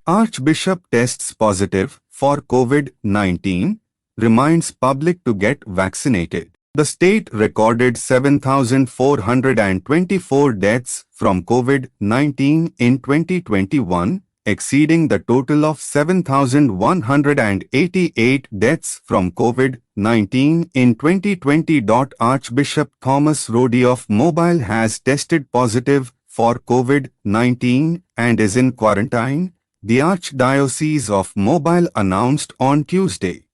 Archbishop tests positive for COVID-19, reminds public to get vaccinated. The state recorded 7,424 deaths from COVID-19 in 2021, exceeding the total of 7,188 deaths from COVID-19 in 2020. Archbishop Thomas Roddy of Mobile has tested positive for COVID-19 and is in quarantine, the Archdiocese of Mobile announced on Tuesday.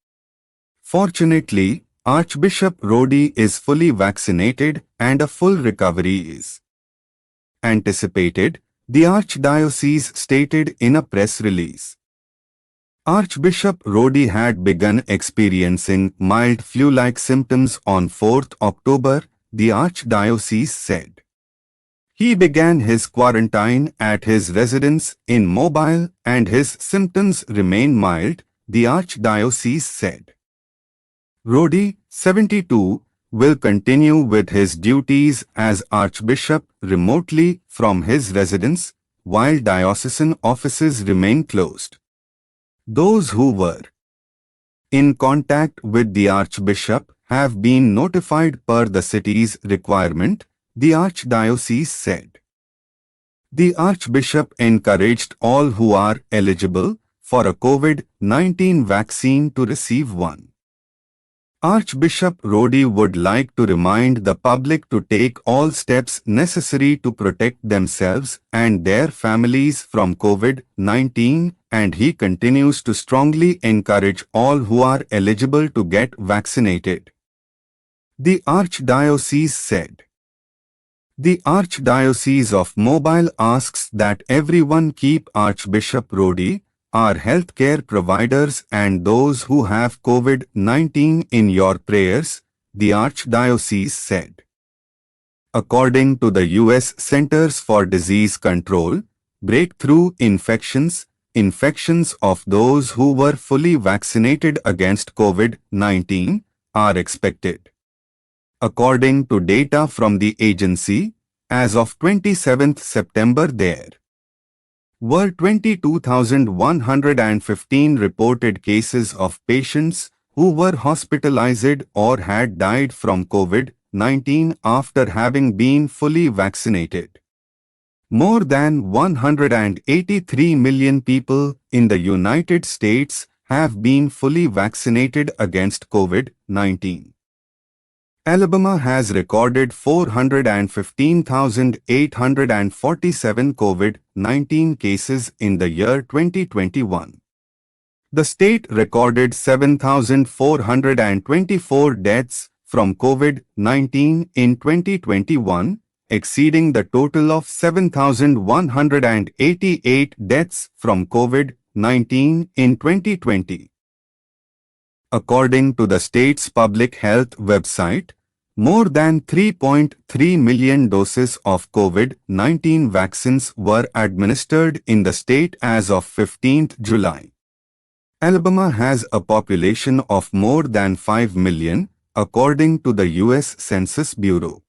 Fortunately, Archbishop Roddy is fully vaccinated and a full recovery is anticipated, the Archdiocese stated in a press release. Archbishop Roddy had begun experiencing mild flu-like symptoms on 4th October, the Archdiocese said. He began his quarantine at his residence in Mobile and his symptoms remain mild, the Archdiocese said. Roddy, 72, will continue with his duties as Archbishop remotely from his residence, while diocesan offices remain closed. Those who were in contact with the Archbishop have been notified per the city's requirement, the Archdiocese said. The Archbishop encouraged all who are eligible for a COVID-19 vaccine to receive one. Archbishop Roddy would like to remind the public to take all steps necessary to protect themselves and their families from COVID-19, and he continues to strongly encourage all who are eligible to get vaccinated. The Archdiocese said. The Archdiocese of Mobile asks that everyone keep Archbishop Roddy, our healthcare providers and those who have COVID-19 in your prayers, the Archdiocese said. According to the U.S. Centers for Disease Control, breakthrough infections of those who were fully vaccinated against COVID-19, are expected. According to data from the agency, as of 27 September there were 22,115 reported cases of patients who were hospitalized or had died from COVID-19 after having been fully vaccinated. More than 183 million people in the United States have been fully vaccinated against COVID-19. Alabama has recorded 415,847 COVID-19 cases in the year 2021. The state recorded 7,424 deaths from COVID-19 in 2021, exceeding the total of 7,188 deaths from COVID-19 in 2020. According to the state's public health website, more than 3.3 million doses of COVID-19 vaccines were administered in the state as of 15th July. Alabama has a population of more than 5 million, according to the U.S. Census Bureau.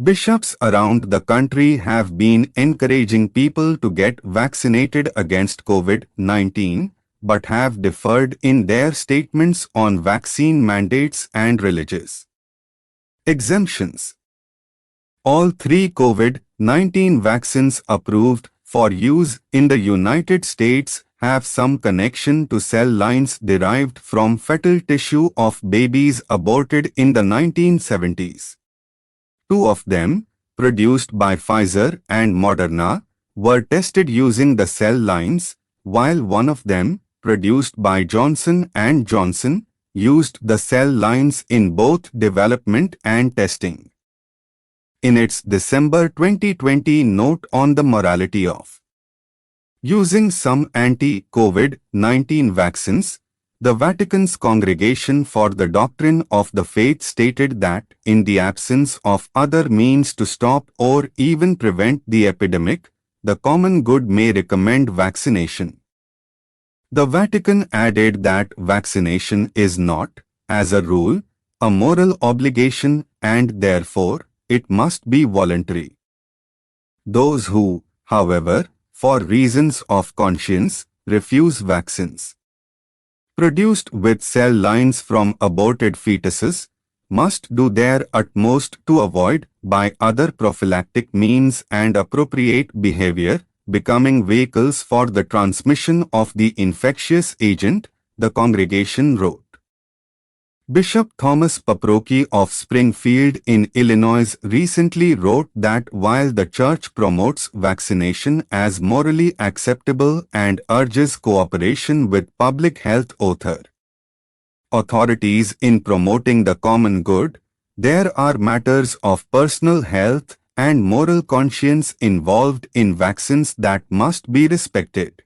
Bishops around the country have been encouraging people to get vaccinated against COVID-19, but have differed in their statements on vaccine mandates and religious exemptions. All three COVID-19 vaccines approved for use in the United States have some connection to cell lines derived from fetal tissue of babies aborted in the 1970s. Two of them, produced by Pfizer and Moderna, were tested using the cell lines, while one of them, produced by Johnson & Johnson, used the cell lines in both development and testing. In its December 2020 note on the morality of using some anti-COVID-19 vaccines, the Vatican's Congregation for the Doctrine of the Faith stated that, in the absence of other means to stop or even prevent the epidemic, the common good may recommend vaccination. The Vatican added that vaccination is not, as a rule, a moral obligation and therefore, it must be voluntary. Those who, however, for reasons of conscience, refuse vaccines produced with cell lines from aborted fetuses must do their utmost to avoid, by other prophylactic means and appropriate behavior, becoming vehicles for the transmission of the infectious agent, the congregation wrote. Bishop Thomas Paprocki of Springfield in Illinois recently wrote that while the Church promotes vaccination as morally acceptable and urges cooperation with public health authorities in promoting the common good, there are matters of personal health and moral conscience involved in vaccines that must be respected.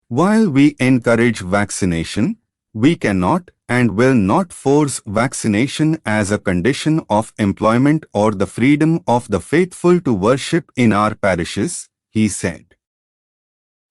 While we encourage vaccination, we cannot and will not force vaccination as a condition of employment or the freedom of the faithful to worship in our parishes, he said.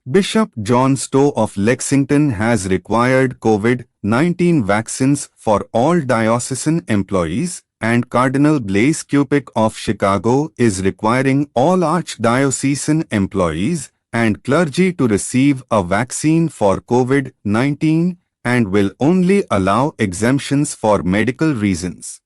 Bishop John Stowe of Lexington has required COVID-19 vaccines for all diocesan employees, and Cardinal Blaise Cupich of Chicago is requiring all archdiocesan employees and clergy to receive a vaccine for COVID-19 and will only allow exemptions for medical reasons.